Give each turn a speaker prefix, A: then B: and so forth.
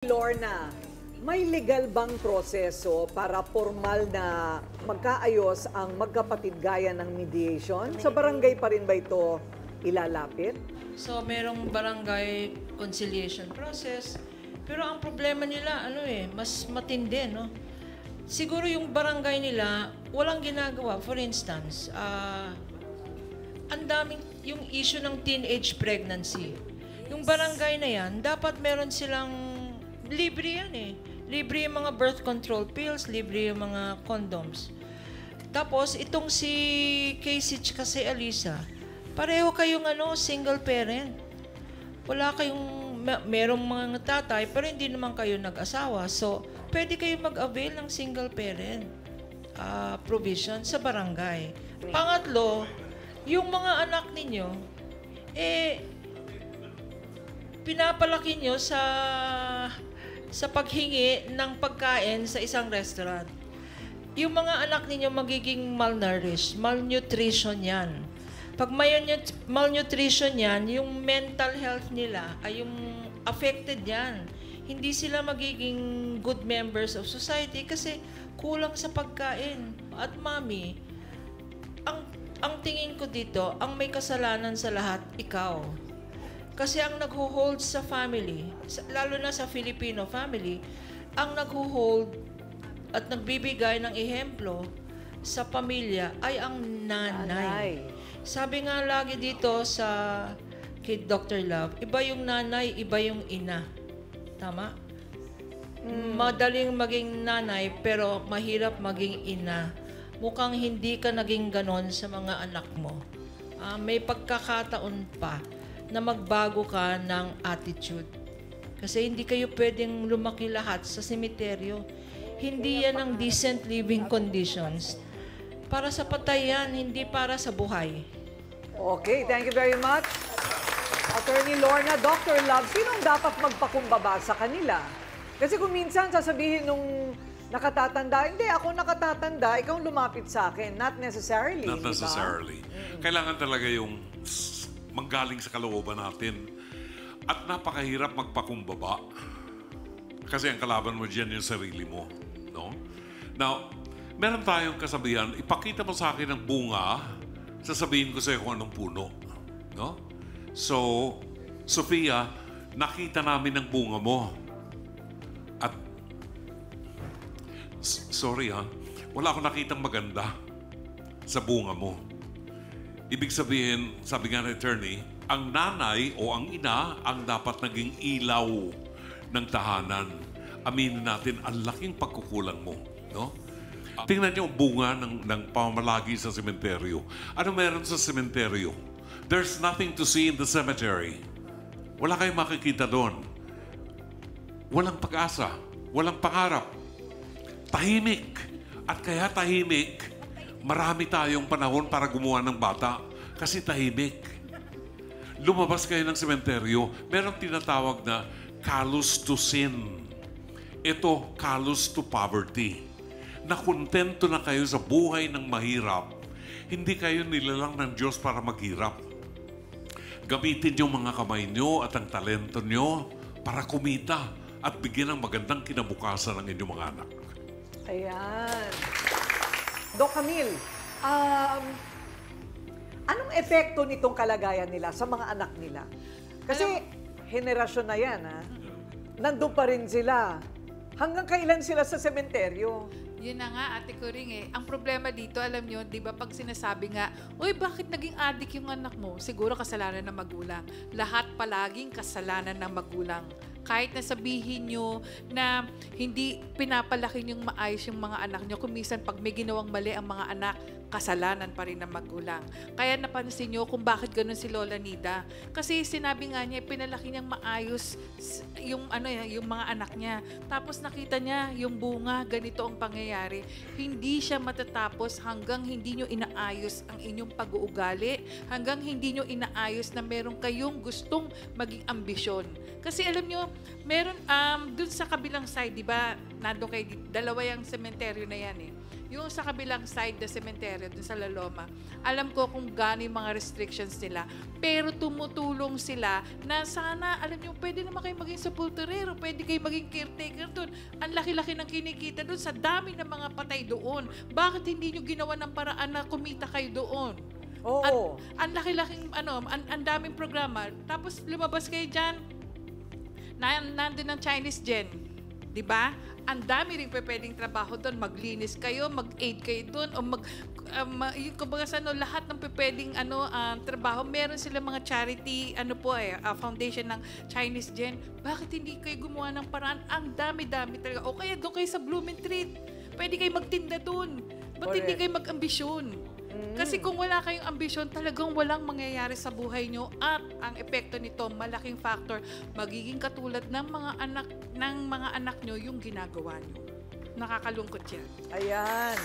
A: Lorna, may legal bang proseso para formal na magkaayos ang magkapatid gaya ng mediation? Sa barangay pa rin ba ito ilalapit?
B: So, merong barangay conciliation process. Pero ang problema nila, mas matindi, no? Siguro yung barangay nila, walang ginagawa. For instance, ang daming, yung issue ng teenage pregnancy. Yung barangay na yan, dapat meron silang, libre yan eh. Libre yung mga birth control pills, libre yung mga condoms. Tapos, itong si Casey kasi Alisa, pareho kayong single parent. Wala kayong, merong mga tatay, pero hindi naman kayo nag-asawa. So, pwede kayong mag-avail ng single parent provision sa barangay. Pangatlo, yung mga anak ninyo, pinapalaki nyo sa paghingi ng pagkain sa isang restaurant. Yung mga anak ninyo magiging malnourished, malnutrition yan. Pag may malnutrition yan, yung mental health nila ay yung affected yan. Hindi sila magiging good members of society kasi kulang sa pagkain. At mami, ang tingin ko dito, ang may kasalanan sa lahat, ikaw. Kasi ang nagho-hold sa family, lalo na sa Filipino family, ang nagho-hold at nagbibigay ng ehemplo sa pamilya ay ang nanay. Sabi nga lagi dito sa kay Dr. Love, iba yung nanay, iba yung ina. Tama? Madaling maging nanay pero mahirap maging ina. Mukhang hindi ka naging ganon sa mga anak mo. May pagkakataon pa na magbago ka ng attitude. Kasi hindi kayo pwedeng lumaki lahat sa semeteryo. Hindi yan ang decent living conditions. Para sa patay yan, hindi para sa buhay.
A: Okay, thank you very much. Attorney Lorna, Dr. Love, sinong dapat magpakumbaba sa kanila? Kasi kung minsan sasabihin nung nakatatanda, hindi, ako nakatatanda, ikaw lumapit sa akin. Not necessarily.
C: Not necessarily. Kailangan talaga yung manggaling sa kalooban natin. At napakahirap magpakumbaba. Kasi ang kalaban mo dyan yung sarili mo. No? Now, meron tayong kasabihan, ipakita mo sa akin ang bunga, sasabihin ko sa iyo kung anong puno. No? So, Sofia, nakita namin ang bunga mo. At, sorry wala akong nakitang maganda sa bunga mo. Ibig sabihin, sabi nga ng attorney, ang nanay o ang ina ang dapat naging ilaw ng tahanan. Aminin natin, ang laking pagkukulang mo. No? Tingnan niyo ang bunga ng pamamalagi sa sementeryo. Ano meron sa sementeryo? There's nothing to see in the cemetery. Wala kayong makikita doon. Walang pag-asa. Walang pangarap. Tahimik. At kaya tahimik, marami tayong panahon para gumawa ng bata kasi tahimik. Lumabas kayo ng sementeryo, merong tinatawag na callous to sin. Ito, callous to poverty. Nakontento na kayo sa buhay ng mahirap. Hindi kayo nilalang ng Diyos para maghirap. Gamitin yung mga kamay nyo at ang talento nyo para kumita at bigyan ng magandang kinabukasan ng inyong mga anak.
A: Ayan. Doc Camille, anong epekto nitong kalagayan nila sa mga anak nila? Kasi henerasyon na yan, nandun pa rin sila. Hanggang kailan sila sa sementeryo?
D: Yun na nga, Ate Coring Ang problema dito, alam nyo, di ba pag sinasabi nga, uy, bakit naging adik yung anak mo? Siguro kasalanan ng magulang. Lahat palaging kasalanan ng magulang. Kahit na sabihin nyo na hindi pinapalaki yung maayos yung mga anak nyo, kung minsan pag may ginawang mali ang mga anak, kasalanan pa rin ng magulang. Kaya napansin nyo kung bakit ganun si Lola Nida. Kasi sinabi nga niya, pinalaki niyang maayos yung mga anak niya. Tapos nakita niya yung bunga, ganito ang pangyayari. Hindi siya matatapos hanggang hindi nyo inaayos ang inyong pag-uugali, hanggang hindi nyo inaayos na meron kayong gustong maging ambisyon. Kasi alam nyo, meron, dun sa kabilang side, di ba, nandun kayo, dalawa yung sementeryo na yan yung sa kabilang side na cemetery dun sa La Loma, alam ko kung gaano yung mga restrictions nila. Pero tumutulong sila na sana, alam nyo, pwede naman kayo maging sepulturero, pwede kayo maging caretaker dun. Ang laki-laki ng kinikita dun sa dami ng mga patay doon. Bakit hindi nyo ginawa ng paraan na kumita kayo doon?
A: Oo.
D: Ang laki-laking, ang daming programa. Tapos lumabas kayo dyan, nandun ng Chinese Gen. Di ba? Ang dami rin pwedeng trabaho doon. Maglinis kayo, mag-aid kayo doon, o kumbaga sa lahat ng pwedeng trabaho. Meron sila mga charity, foundation ng Chinese Gen. Bakit hindi kayo gumawa ng paraan? Ang dami-dami talaga. O kaya doon kayo sa Blumentritt. Pwede kayo magtinda doon. Ba't hindi kayo mag-ambisyon? Kasi kung wala kayong ambisyon, talagang walang mangyayari sa buhay nyo at ang epekto nito, malaking factor, magiging katulad ng mga anak nyo yung ginagawa nyo. Nakakalungkot yan.
A: Ayan.